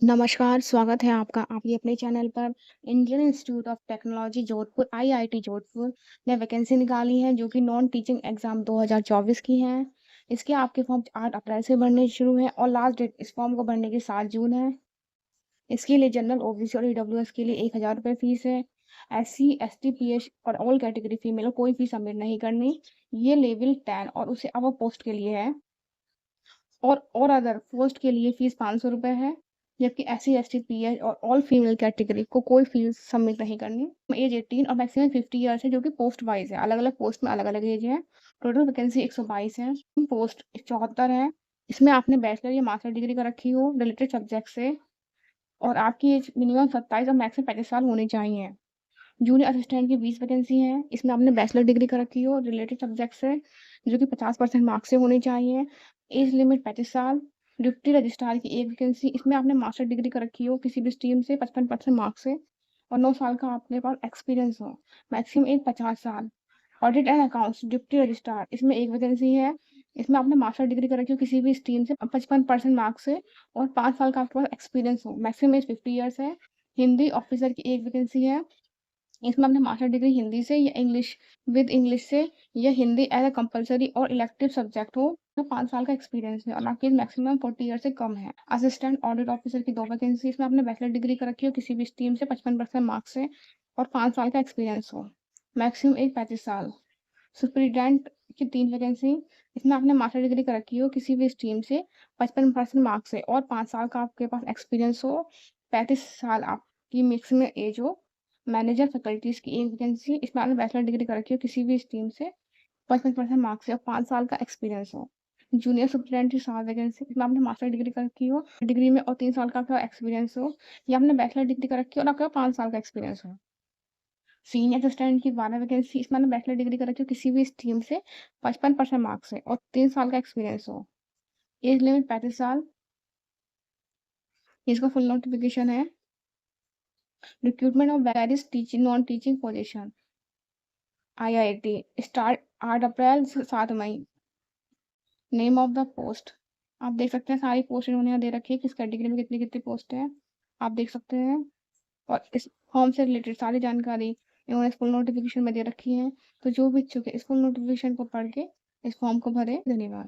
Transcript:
नमस्कार, स्वागत है आपका आपके अपने चैनल पर। Indian institute of technology Jodhpur IIT Jodhpur ने वैकेंसी निकाली है जो कि नॉन टीचिंग एग्ज़ाम 2024 की है। इसके आपके फॉर्म 8 अप्रैल से भरने शुरू हैं और लास्ट डेट इस फॉर्म को भरने की 7 जून है। इसके लिए जनरल, ओबीसी और ईडब्ल्यूएस के लिए ₹1000 फीस है। एससी, एसटी, पीएच और ऑल कैटेगरी फीमेल को कोई फीस सबमिट नहीं करनी। ये लेवल 10 और उससे अबव पोस्ट के लिए है। और अदर पोस्ट के लिए फीस ₹500 है, जबकि एससी, एसटी, पीएच और ऑल फीमेल कैटेगरी को कोई फीस सबमिट नहीं करनी। एज 18 और मैक्सिमम 50 ईयर्स है, जो कि पोस्ट वाइज है। अलग-अलग पोस्ट में अलग-अलग एज है। टोटल वैकेंसी 122 है। पोस्ट 74 है। इसमें आपने बैचलर या मास्टर डिग्री कर रखी हो रिलेटेड सब्जेक्ट से और आपकी एज मिनिमम 27 और मैक्सिमम 35 साल होनी चाहिए। जूनियर असिस्टेंट की 20 वैकेंसी है। इसमें आपने बैचलर डिग्री कर रखी हो रिलेटेड सब्जेक्ट से, जो कि 50% मार्क्स से होनी चाहिए। एज लिमिट 35 साल। डिप्टी रजिस्ट्रार की 1 वैकेंसी। इसमें आपने मास्टर डिग्री कर रखी हो किसी भी स्ट्रीम से 55% मार्क्स से और 9 साल का आपके पास एक्सपीरियंस हो। मैक्सिमम एज 50 साल। Audit and accounts deputy registrar, इसमें 1 वैकेंसी है। इसमें आपने मास्टर डिग्री कर रखी हो किसी भी स्ट्रीम से 55% मार्क्स से और 5 साल का आपके पास एक्सपीरियंस हो। मैक्सिमम एज 50 ईयर्स है। हिंदी ऑफिसर की 1 वैकेंसी है। इसमें आपने मास्टर डिग्री हिंदी से या इंग्लिश विद इंग्लिश से या हिंदी एज अ कंपलसरी और इलेक्टिव सब्जेक्ट हो। 5 साल का एक्सपीरियंस है और आपकी मैक्सिमम 40 ईयर से कम है। असिस्टेंट ऑडिट ऑफिसर की 2 वैकेंसी। इसमें आपने बैचलर डिग्री कर रखी हो किसी भी स्ट्रीम से 55% मार्क्स से और 5 साल का एक्सपीरियंस हो। मैक्सिमम एज 35 साल। सुपरिटेंडेंट की 3 वैकेंसी। इसमें आपने मास्टर डिग्री कर रखी हो किसी भी स्ट्रीम से 55% मार्क्स से और 5 साल का आपके पास एक्सपीरियंस हो। 35 साल आपकी मैक्सिमम एज हो। मैनेजर फैकल्टीज़ की 1 वैकेंसी। इसमें आपने बैचलर डिग्री कर रखी हो किसी भी स्ट्रीम से 55% मार्क्स से और 5 साल का एक्सपीरियंस हो। जूनियर सुपरिटेंडेंट की 7 वैकेंसी। इसमें आपने मास्टर डिग्री कर रखी हो डिग्री में और 3 साल का आपका एक्सपीरियंस हो या आपने बैचलर डिग्री कर रखी हो और आपके पास 5 साल का एक्सपीरियंस हो। सीनियर असिस्टेंट की 12 वैकेंसी। इसमें आपने बैचलर डिग्री कर रखी हो किसी भी स्ट्रीम से 55% मार्क्स से और 3 साल का एक्सपीरियंस हो। एज लिमिट 35 साल। इसका फुल नोटिफिकेशन है recruitment of various teaching non teaching position IIT start 8 अप्रैल से 7 मई। नेम ऑफ द पोस्ट आप देख सकते हैं। सारी पोस्ट इन्होंने यहाँ दे रखी है किस कैटेगरी में कितनी कितनी पोस्ट है आप देख सकते हैं। और इस फॉर्म से रिलेटेड सारी जानकारी इन्होंने फुल नोटिफिकेशन में दे रखी है। तो जो भी इच्छुक है इस फुल नोटिफिकेशन को पढ़ के इस फॉर्म को भरे। धन्यवाद।